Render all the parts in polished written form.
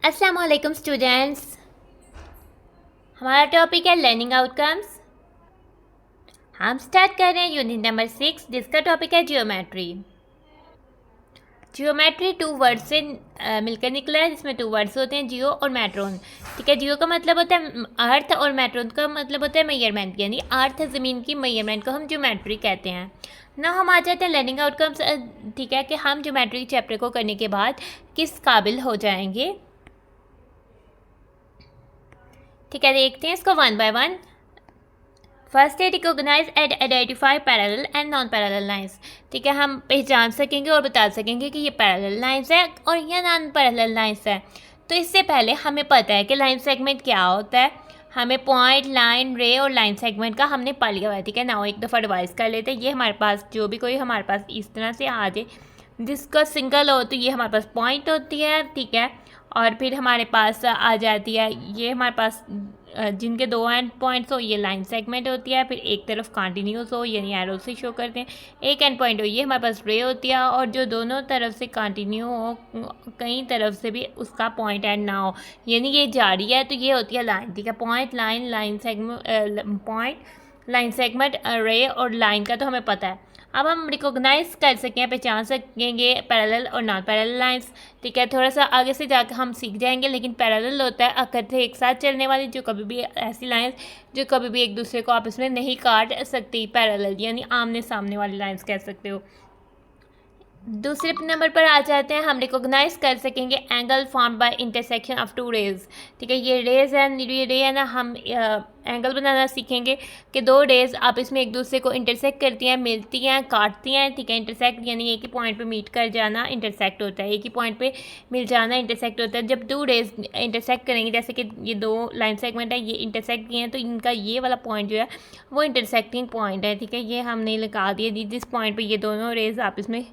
अस्सलाम वालेकुम स्टूडेंट्स। हमारा टॉपिक है लर्निंग आउटकम्स। हम स्टार्ट कर रहे हैं यूनिट नंबर 6 जिसका टॉपिक है जियोमेट्री। जियोमेट्री टू वर्ड से मिलकर निकला है, जिसमें टू वर्ड्स होते हैं, जियो और मेट्रोन। ठीक है, जियो का मतलब होता है अर्थ और मेट्रोन का मतलब होता है मेजरमेंट, यानी अर्थ ज़मीन की मेजरमेंट को हम जियोमेट्री कहते हैं ना। हम आ जाते हैं लर्निंग आउटकम्स। ठीक है कि हम जियोमेट्री चैप्टर को करने के बाद किस काबिल हो जाएंगे। ठीक है, देखते हैं इसको वन बाय वन। फर्स्ट है recognise and identify parallel and non parallel lines. ठीक है, हम पहचान सकेंगे और बता सकेंगे कि ये पैरेलल लाइंस है और ये नॉन पैरेलल लाइंस है। तो इससे पहले हमें पता है कि लाइन सेगमेंट क्या होता है। हमें पॉइंट, लाइन, रे और लाइन सेगमेंट का हमने पढ़ लिया हुआ है। ठीक है ना, एक दफ़ा रिवाइज कर लेते हैं। ये हमारे पास जो भी कोई हमारे पास इस तरह से आ जाए जिसका सिंगल हो तो ये हमारे पास पॉइंट होती है। ठीक है, और फिर हमारे पास आ जाती है ये हमारे पास जिनके दो एंड पॉइंट्स हो ये लाइन सेगमेंट होती है। फिर एक तरफ कंटिन्यूस हो यानी एरो से शो करते हैं। एक एंड पॉइंट हो ये हमारे पास रे होती है, और जो दोनों तरफ से कंटिन्यू हो, कई तरफ से भी उसका पॉइंट एंड ना हो यानी ये जारी है, तो ये होती है लाइन। ठीक है, point, line, line segment, point, line segment, रे और लाइन का तो हमें पता है। अब हम रिकॉग्नाइज कर सकें, पहचान सकेंगे पैरेलल और नॉन पैरेलल लाइंस। ठीक है, थोड़ा सा आगे से जाकर हम सीख जाएंगे, लेकिन पैरेलल होता है इकट्ठे एक साथ चलने वाली, जो कभी भी ऐसी लाइंस जो कभी भी एक दूसरे को आपस में नहीं काट सकती, पैरेलल यानी आमने सामने वाली लाइंस कह सकते हो। दूसरे नंबर पर आ जाते हैं, हम रिकॉग्नाइज कर सकेंगे angle form by intersection of two rays. ठीक है, ये रेज है, ये रे है ना, हम एंगल बनाना सीखेंगे कि दो रेज आपस में एक दूसरे को इंटरसेक्ट करती हैं, मिलती हैं, काटती हैं। ठीक है, इंटरसेक्ट यानी एक ही पॉइंट पे मीट कर जाना इंटरसेक्ट होता है, एक ही पॉइंट पे मिल जाना इंटरसेक्ट होता है। जब टू रेज इंटरसेक्ट करेंगे, जैसे कि ये दो लाइन सेगमेंट है, ये इंटरसेक्ट किए हैं, तो इनका ये वाला पॉइंट जो है वो इंटरसेक्टिंग पॉइंट है। ठीक है, ये हमने लगा दिया जिस पॉइंट पर ये दोनों रेज आपस में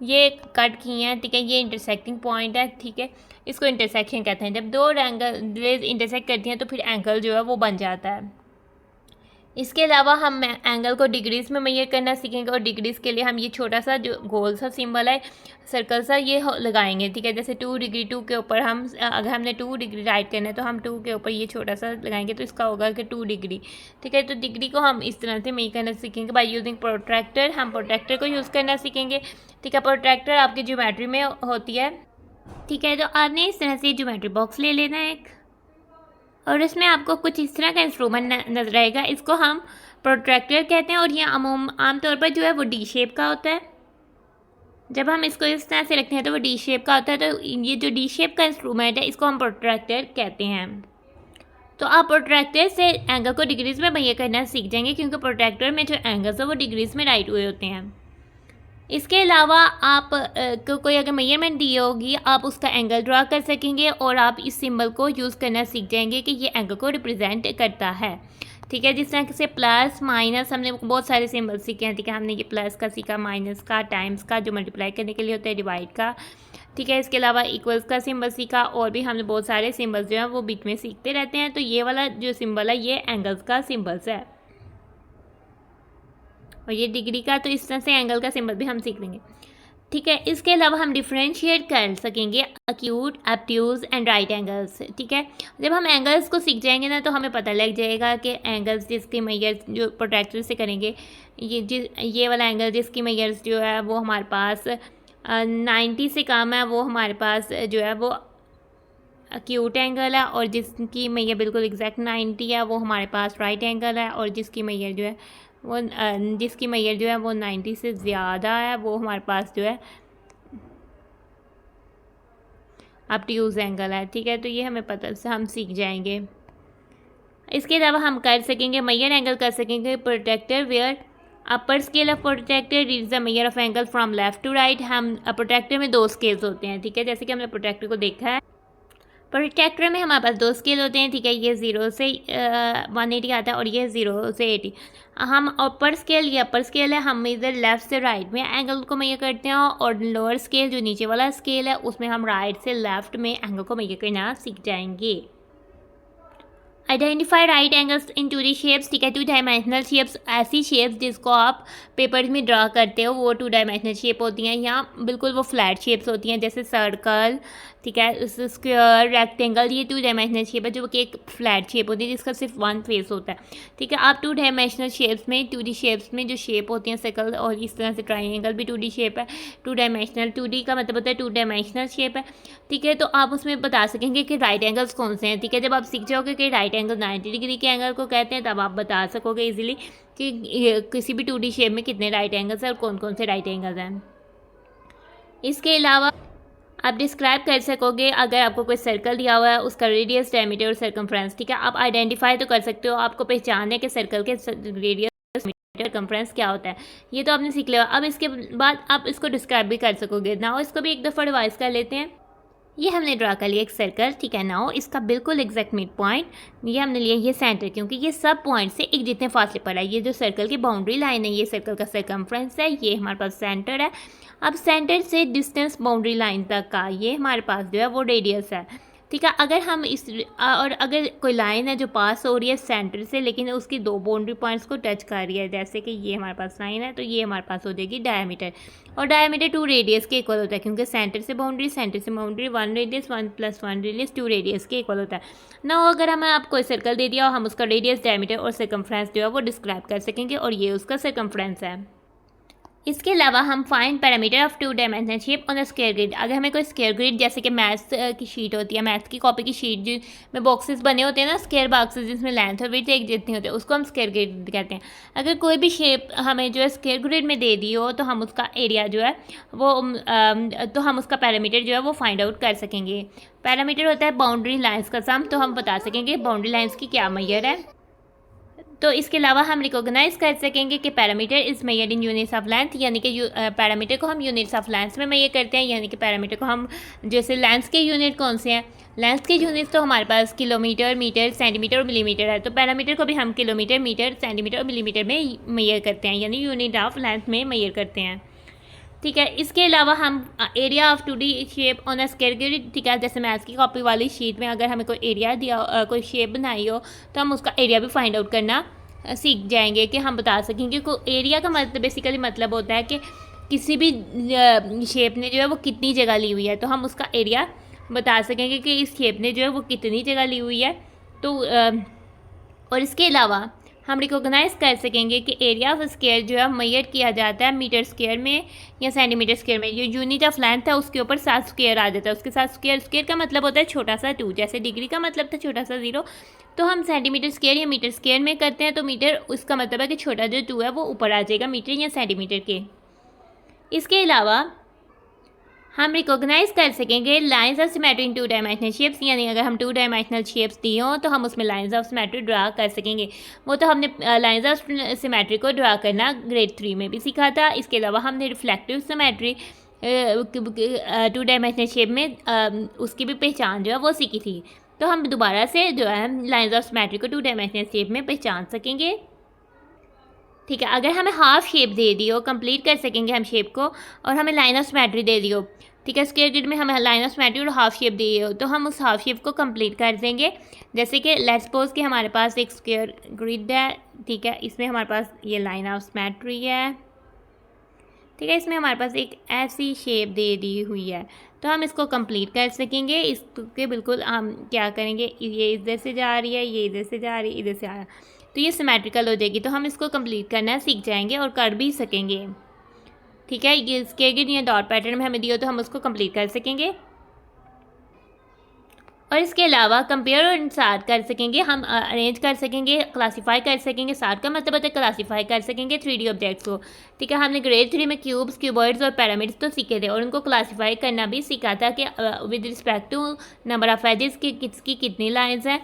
ये कट की हैं। ठीक है, ये इंटरसेक्टिंग पॉइंट है। ठीक है, इसको इंटरसेक्शन कहते हैं। जब दो एंगल रेज इंटरसेक्ट करती हैं तो फिर एंगल जो है वो बन जाता है। इसके अलावा हम एंगल को डिग्रीज़ में मेजर करना सीखेंगे, और डिग्रीज़ के लिए हम ये छोटा सा जो गोल सा सिंबल है, सर्कल सा, ये लगाएंगे। ठीक है, जैसे 2 डिग्री, 2 के ऊपर हम अगर हमने 2 डिग्री राइट करना है तो हम 2 के ऊपर ये छोटा सा लगाएंगे, तो इसका होगा कि 2 डिग्री। ठीक है, तो डिग्री को हम इस तरह से मेजर करना सीखेंगे बाय यूजिंग प्रोट्रैक्टर। हम प्रोट्रैक्टर को यूज़ करना सीखेंगे। ठीक है, प्रोट्रैक्टर आपकी ज्योमेट्री में होती है। ठीक है, तो आपने इस तरह से ज्योमेट्री बॉक्स ले लेना है एक, और इसमें आपको कुछ इस तरह का इंस्ट्रूमेंट नजर आएगा। इसको हम प्रोट्रैक्टर कहते हैं, और ये आमतौर पर जो है वो डी शेप का होता है। जब हम इसको इस तरह से रखते हैं तो वो डी शेप का होता है। तो ये जो डी शेप का इंस्ट्रूमेंट है इसको हम प्रोट्रैक्टर कहते हैं। तो आप प्रोट्रैक्टर से एंगल को डिग्रीज़ में मेजर करना सीख जाएंगे, क्योंकि प्रोट्रैक्टर में जो एंगल्स है वो डिग्रीज़ में राइट हुए होते हैं। इसके अलावा आप को कोई अगर मेजरमेंट दी होगी, आप उसका एंगल ड्रा कर सकेंगे, और आप इस सिंबल को यूज़ करना सीख जाएंगे कि ये एंगल को रिप्रेजेंट करता है। ठीक है, जिस तरह से प्लस, माइनस, हमने बहुत सारे सिंबल सीखे हैं। ठीक है, हमने ये प्लस का सीखा, माइनस का, टाइम्स का जो मल्टीप्लाई करने के लिए होता है, डिवाइड का। ठीक है, इसके अलावा इक्वल्स का सिंबल सीखा, और भी हमने बहुत सारे सिंबल्स जो हैं वो बीच में सीखते रहते हैं। तो ये वाला जो सिंबल है ये एंगल्स का सिंबल्स है, और ये डिग्री का, तो इस तरह से एंगल का सिंबल भी हम सीख लेंगे। ठीक है, इसके अलावा हम डिफ्रेंशिएट कर सकेंगे acute, obtuse and right angles. ठीक है, जब हम एंगल्स को सीख जाएंगे ना तो हमें पता लग जाएगा कि एंगल्स जिसके मेजर जो प्रोट्रैक्टर से करेंगे, ये वाला एंगल जिसकी मेजर्स जो है वो हमारे पास 90 से कम है, वो हमारे पास जो है वो अक्यूट एंगल है, और जिसकी मेजर बिल्कुल एग्जैक्ट 90 है वो हमारे पास राइट एंगल है, और जिसकी मेजर जो है वो 90 से ज़्यादा है वो हमारे पास जो है ऑब्ट्यूज एंगल है। ठीक है, तो ये हमें पता से हम सीख जाएंगे। इसके अलावा हम कर सकेंगे मेजर एंगल कर सकेंगे protractor where upper scale of protractor is the measure of angle from left to right. हम प्रोट्रैक्टर में दो स्केल्स होते हैं। ठीक है, जैसे कि हमने प्रोट्रैक्टर को देखा है, प्रोट्रैक्टर में हमारे पास दो स्केल होते हैं। ठीक है, ये 0 से 180 आता है, और ये 0 से 80। हम अपर स्केल, ये अपर स्केल है, हम इधर लेफ़्ट से राइट में एंगल को मेजर करते हैं, और लोअर स्केल जो नीचे वाला स्केल है उसमें हम राइट से लेफ़्ट में एंगल को मेजर करना सीख जाएंगे। Identify right angles in 2D shapes, ठीक है, 2 डायमेंशनल शेप्स, ऐसी शेप्स जिसको आप पेपर्स में ड्रा करते हो वो 2 डायमेंशनल शेप होती हैं, या बिल्कुल वो फ्लैट शेप्स होती हैं जैसे सर्कल, ठीक है, स्क्वायर, रेक्टेंगल, ये 2 डायमेंशनल शेप है जो कि एक फ्लैट शेप होती है जिसका सिर्फ वन फेस होता है, ठीक है। आप 2 डायमेंशनल शेप्स में 2D शेप्स में जो शेप होती हैं सर्कल और इस तरह से ट्राइंगल भी 2D शेप है, 2 डायमेंशनल, 2D का मतलब होता है 2 डायमेंशनल शेप है, ठीक है। तो आप उसमें बता सकेंगे कि राइट एंगल्स कौन से हैं, ठीक है। जब आप सीख जाओगे कि राइट एंगल 90 डिग्री के एंगल को कहते हैं तब आप बता सकोगे इजीली कि किसी भी 2D शेप में कितने राइट एंगल्स हैं और कौन कौन से राइट एंगल्स हैं। इसके अलावा आप डिस्क्राइब कर सकोगे अगर आपको कोई सर्कल दिया हुआ है उसका रेडियस, डायमीटर और सर्कमफ्रेंस, ठीक है। आप आइडेंटिफाई तो कर सकते हो, आपको पहचान है कि सर्कल के रेडियस, सर्कमफ्रेंस क्या होता है, ये तो आपने सीख लिया। अब इसके बाद आप इसको डिस्क्राइब भी कर सकोगे। नाउ इसको भी एक दफ़ा रिवाइज कर लेते हैं। ये हमने ड्रा कर लिया एक सर्कल, ठीक है। नाउ इसका बिल्कुल एग्जैक्ट मिड पॉइंट ये हमने लिया ये सेंटर, क्योंकि ये सब पॉइंट से एक जितने फासले पर है, ये जो सर्कल की बाउंड्री लाइन है ये सर्कल का सर्कमफ्रेंस है, ये हमारे पास सेंटर है। अब सेंटर से डिस्टेंस बाउंड्री लाइन तक का ये हमारे पास जो है वो रेडियस है, ठीक है। अगर हम इस और अगर कोई लाइन है जो पास हो रही है सेंटर से लेकिन उसकी 2 बाउंड्री पॉइंट्स को टच कर रही है, जैसे कि ये हमारे पास लाइन है तो ये हमारे पास हो जाएगी डायमीटर, और डायमीटर 2 रेडियस के इक्वल होता है, क्योंकि सेंटर से बाउंड्री 1 रेडियस 1 + 1 रेडियस 2 रेडियस के इक्वल होता है ना। अगर हमें आपको सर्कल दे दिया और हम उसका रेडियस, डायमीटर और सर्कमफ्रेंस जो है वो डिस्क्राइब कर सकेंगे, और ये उसका सर्कमफ्रेंस है। इसके अलावा हम find parameter of 2 dimensional shape on a square grid. अगर हमें कोई स्क्वायर ग्रिड जैसे कि मैथ्स की शीट होती है, मैथ्स की कॉपी की शीट जिसमें बॉक्सेस बने होते हैं ना, स्क्वायर बॉक्सेस जिसमें लेंथ और विड्थ एक जितनी होती है, उसको हम स्क्वायर ग्रिड कहते हैं। अगर कोई भी शेप हमें जो है स्क्वायर ग्रिड में दे दी हो तो हम उसका एरिया जो है वो तो हम उसका पैरामीटर जो है वो फाइंड आउट कर सकेंगे। पैरामीटर होता है बाउंड्री लाइन्स का सम, तो हम बता सकेंगे बाउंड्री लाइन्स की क्या मैयर है। तो इसके अलावा हम रिकॉग्नाइज कर सकेंगे कि parameter is measured in units of length, यानी कि पैरामीटर को हम यूनिट्स ऑफ लेंथ में मेजर करते हैं, यानी कि पैरामीटर को हम जैसे लेंथ के यूनिट कौन से हैं, लेंथ के यूनिट्स तो हमारे पास किलोमीटर, मीटर, सेंटीमीटर और मिलीमीटर है, तो पैरामीटर को भी हम किलोमीटर, मीटर, सेंटीमीटर और मिलीमीटर में मेजर करते हैं, यानी यूनिट ऑफ लेंथ में मेजर करते हैं, ठीक है। इसके अलावा हम area of 2D shape on a square grid, ठीक है, जैसे मैथ्स की कॉपी वाली शीट में अगर हमें कोई एरिया दिया, कोई शेप बनाई हो तो हम उसका एरिया भी फाइंड आउट करना सीख जाएंगे, कि हम बता सकेंगे को एरिया का मतलब बेसिकली मतलब होता है कि किसी भी शेप ने जो है वो कितनी जगह ली हुई है, तो हम उसका एरिया बता सकेंगे कि इस शेप ने जो है वो कितनी जगह ली हुई है। तो और इसके अलावा हम रिकॉग्नाइज कर सकेंगे कि एरिया ऑफ स्क्वायर जो है मेजर किया जाता है मीटर स्क्वायर में या सेंटीमीटर स्क्वायर में। जो यूनिट ऑफ लेंथ है उसके ऊपर साथ स्क्वायर आ जाता है, उसके साथ स्क्वायर, स्क्वायर का मतलब होता है छोटा सा 2, जैसे डिग्री का मतलब था छोटा सा 0, तो हम सेंटीमीटर स्क्वायर या मीटर स्क्वायर में करते हैं, तो मीटर उसका मतलब है कि छोटा जो 2 है वो ऊपर आ जाएगा मीटर या सेंटीमीटर के। इसके अलावा हम रिकॉग्नाइज कर सकेंगे lines of symmetry in 2 dimensional shapes, यानी अगर हम 2 डायमेंशनल शेप्स दी हों तो हम उसमें लाइंस ऑफ सिमेट्री ड्रा कर सकेंगे। वो तो हमने लाइंस ऑफ सिमेट्री को ड्रा करना ग्रेड 3 में भी सीखा था। इसके अलावा हमने रिफ्लेक्टिव सिमेट्री 2 डायमेंशनल शेप में उसकी भी पहचान जो है वो सीखी थी, तो हम दोबारा से जो है लाइंस ऑफ सिमेट्री को 2 डायमेंशनल शेप में पहचान सकेंगे, ठीक है। अगर हमें हाफ शेप दे दी हो, कंप्लीट कर सकेंगे हम शेप को, और हमें लाइन ऑफ सिमेट्री दे दी हो, ठीक है, स्क्वायर ग्रिड में हमें लाइन ऑफ सिमेट्री और हाफ शेप दी हो, तो हम उस हाफ शेप को कंप्लीट कर देंगे। जैसे कि लेट्स सपोज कि हमारे पास एक स्क्वायर ग्रिड है, ठीक है, इसमें हमारे पास ये लाइन ऑफ सिमेट्री है, ठीक है, इसमें हमारे पास एक ऐसी शेप दे दी हुई है, तो हम इसको कंप्लीट कर सकेंगे। इसके बिल्कुल हम क्या करेंगे, ये इधर से जा रही है, ये इधर से जा रही है, इधर से आ रहा है, तो ये सिमेट्रिकल हो जाएगी, तो हम इसको कंप्लीट करना सीख जाएंगे और कर भी सकेंगे, ठीक है। ये स्क्वायर ग्रिड या डॉट पैटर्न में हमें दिया तो हम उसको कंप्लीट कर सकेंगे। और इसके अलावा कंपेयर और सार्ट कर सकेंगे, हम अरेंज कर सकेंगे, क्लासीफाई कर सकेंगे। सार्ट का मतलब होता है क्लासीफाई कर सकेंगे 3D ऑब्जेक्ट्स को, ठीक है। हमने ग्रेड 3 में क्यूब्स, क्यूबॉइड्स और पिरामिड्स तो सीखे थे, और उनको क्लासीफाई करना भी सीखा था कि with respect to number of edges की किसकी कितनी लाइन्स हैं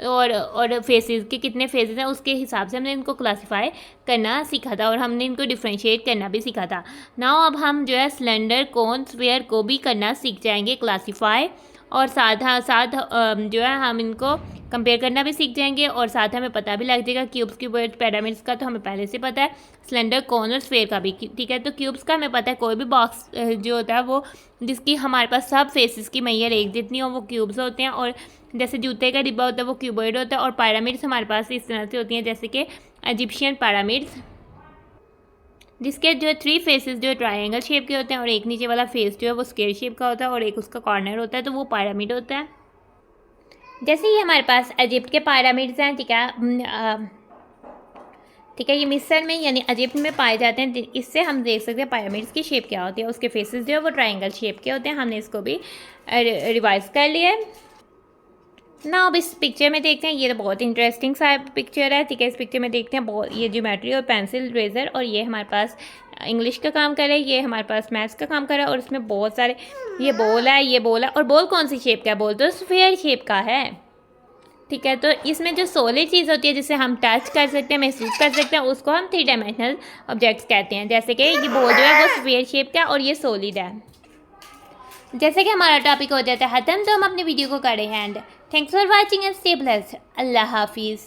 और फेसेस के कितने फेसेस हैं, उसके हिसाब से हमने इनको क्लासीफाई करना सीखा था, और हमने इनको डिफ्रेंशिएट करना भी सीखा था। नाउ अब हम जो है सिलेंडर, कोन, स्फीयर को भी करना सीख जाएंगे क्लासीफाई, और साथ जो है हम इनको कंपेयर करना भी सीख जाएंगे और साथ हमें पता भी लग जाएगा क्यूब्स, क्यूबॉइड, पिरामिड्स का तो हमें पहले से पता है, सिलेंडर, कॉन और स्फेयर का भी, ठीक है। तो क्यूब्स का हमें पता है कोई भी बॉक्स जो होता है वो जिसकी हमारे पास सब फेसेस की मैयर एक जितनी हो वो क्यूब्स होते हैं, और जैसे जूते का डिब्बा होता है वो क्यूबॉइड होता है, और पिरामिड्स हमारे पास इस तरह से होती हैं जैसे कि इजिप्शियन पिरामिड्स, जिसके जो 3 फेसेस जो ट्रायंगल शेप के होते हैं और एक नीचे वाला फेस जो है वो स्क्वायर शेप का होता है और एक उसका कॉर्नर होता है, तो वो पिरामिड होता है। जैसे ये हमारे पास इजिप्ट के पिरामिड्स हैं, ठीक है, ये मिस्र में यानी इजिप्ट में पाए जाते हैं। इससे हम देख सकते हैं पिरामिड्स की शेप क्या होती है, उसके फेसेस जो है वो ट्रायंगल शेप के होते हैं। हमने इसको भी रिवाइज कर लिया है ना। अब इस पिक्चर में देखते हैं, ये तो बहुत इंटरेस्टिंग सा पिक्चर है, ठीक है। इस पिक्चर में देखते हैं बहुत ये ज्योमेट्री और पेंसिल रेजर, और ये हमारे पास इंग्लिश का काम कर रहा है, ये हमारे पास मैथ्स का काम कर रहा है, और इसमें बहुत सारे ये बॉल है, और बॉल कौन सी शेप का है, बॉल तो स्फीयर शेप का है, ठीक है। तो इसमें जो सॉलिड चीज़ होती है जिसे हम टच कर सकते हैं, महसूस कर सकते हैं, उसको हम 3 डायमेंशनल ऑब्जेक्ट्स कहते हैं। जैसे कि ये बॉल जो है वो स्फीयर शेप का और ये सॉलिड है। जैसे कि हमारा टॉपिक हो जाता है ख़त्म, तो हम अपनी वीडियो को करें and thanks for watching and stay blessed. अल्लाह हाफिज़।